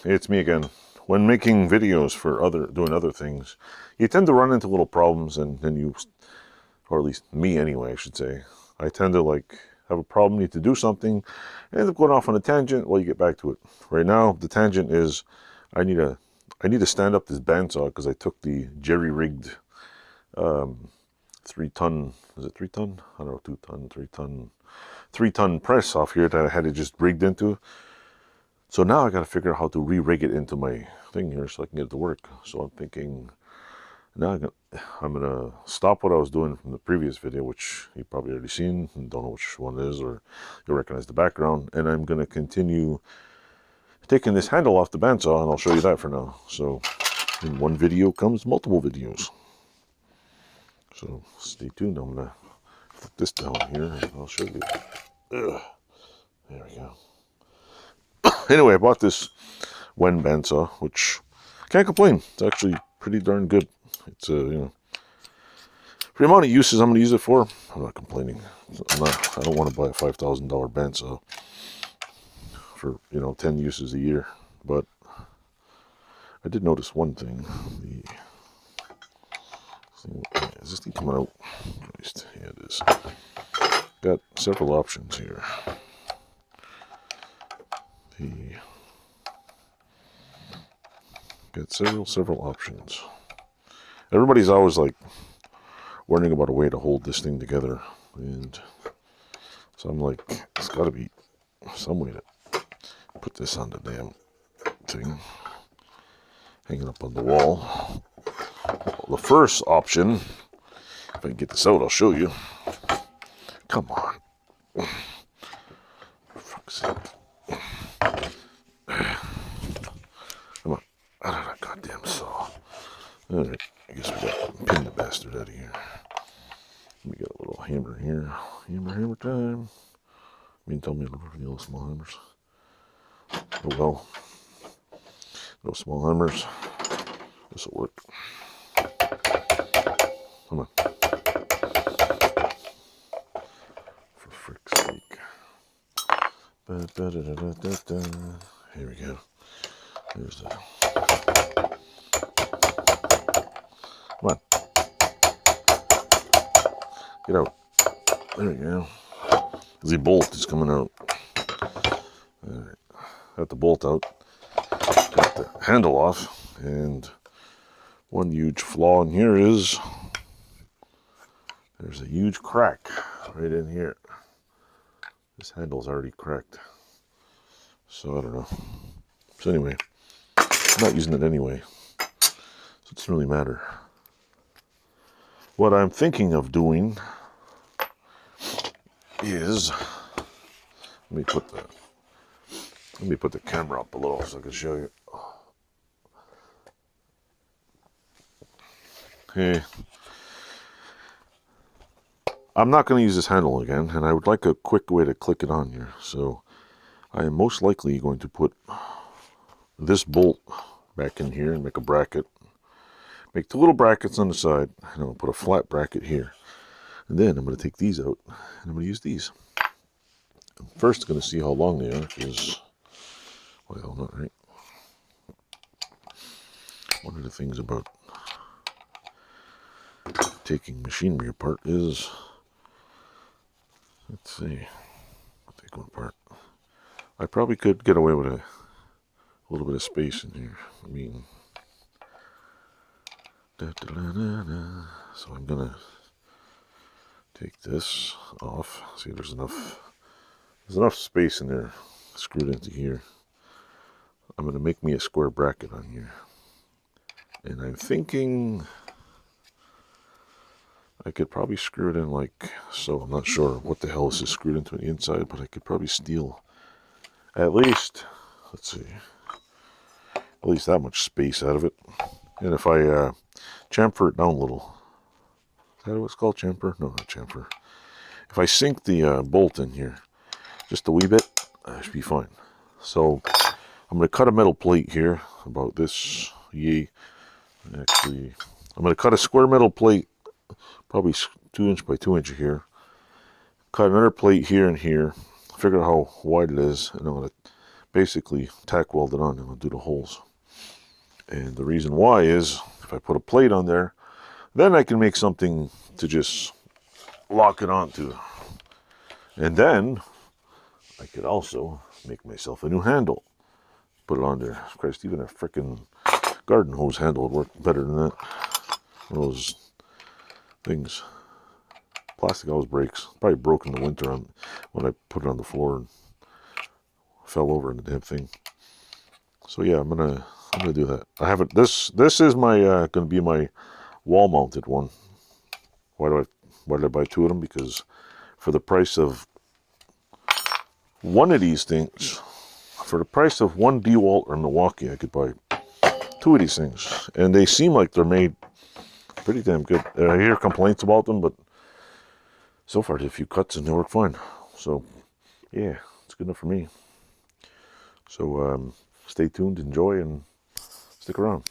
it's me again. When making videos for doing other things, you tend to run into little problems, and then you, or at least me anyway, I should say. I tend to like have a problem, need to do something, and end up going off on a tangent while you get back to it. Right now, the tangent is I need to stand up this bandsaw because I took the jerry-rigged 3-ton, is it 3-ton? I don't know, 2-ton, 3-ton, 3-ton press off here that I had it just rigged into. So now I got to figure out how to re-rig it into my thing here so I can get it to work. So I'm thinking now I'm gonna stop what I was doing from the previous video, which you've probably already seen and don't know which one it is, or you'll recognize the background. And I'm gonna continue taking this handle off the bandsaw, and I'll show you that for now. So in one video comes multiple videos. So stay tuned. I'm gonna put this down here and I'll show you. Ugh. There we go. Anyway, I bought this WEN bandsaw, which can't complain. It's actually pretty darn good. It's for the amount of uses I'm going to use it for, I'm not complaining. I don't want to buy a $5,000 bandsaw for 10 uses a year. But I did notice one thing. Is this thing coming out? Yeah, it is. Got several options here. Got several options. Everybody's always like wondering about a way to hold this thing together, and so I'm like, it's got to be some way to put this on the damn thing, hanging up on the wall. Well, the first option, if I can get this out, I'll show you. Come on, for fuck's sake. Come on, out of that goddamn saw. Alright, I guess we got to pin the bastard out of here. We got a little hammer here. Hammer time. Tell me about the small hammers. Oh well. No small hammers. This'll work. Come on. For frick's sake. Here we go. There's the. Come on. Get out. There we go. The bolt is coming out. Alright. Got the bolt out. Got the handle off. And one huge flaw in here is there's a huge crack right in here. This handle's already cracked. So I don't know. So anyway, I'm not using it anyway. So it doesn't really matter. What I'm thinking of doing is let me put the camera up a little so I can show you. Okay. I'm not going to use this handle again, and I would like a quick way to click it on here. So I am most likely going to put this bolt back in here and make a bracket. Make two little brackets on the side, and I'll put a flat bracket here. And then I'm going to take these out, and I'm going to use these. I'm first going to see how long they are, because, well, not right. One of the things about taking machinery apart is, let's see, I'll take one apart. I probably could get away with a little bit of space in here. So I'm gonna take this off. See, there's enough space in there screwed into here. I'm gonna make me a square bracket on here, and I'm thinking I could probably screw it in like so. I'm not sure what the hell this is screwed into the inside, but I could probably steal at least, let's see, at least that much space out of it. And if I chamfer it down a little, is that what it's called? Chamfer? No, not chamfer. If I sink the bolt in here just a wee bit, that should be fine. So I'm going to cut a metal plate here about this. Actually, I'm going to cut a square metal plate, probably 2 inch by 2 inch here. Cut another plate here and here. Figure out how wide it is, and I'm going to basically tack weld it on and I'll do the holes. And the reason why is if I put a plate on there, then I can make something to just lock it onto. And then I could also make myself a new handle. Put it on there. Christ, even a freaking garden hose handle would work better than that. One of those things. Plastic always breaks. Probably broke in the winter when I put it on the floor and fell over in the damn thing. So yeah, I'm gonna do that. I have it. This is my gonna be my wall mounted one. Why did I buy 2 of them? Because for the price of one of these things, for the price of one DeWalt or Milwaukee, I could buy 2 of these things, and they seem like they're made pretty damn good. I hear complaints about them, but so far there's a few cuts and they work fine. So yeah, it's good enough for me. So stay tuned, enjoy, and stick around.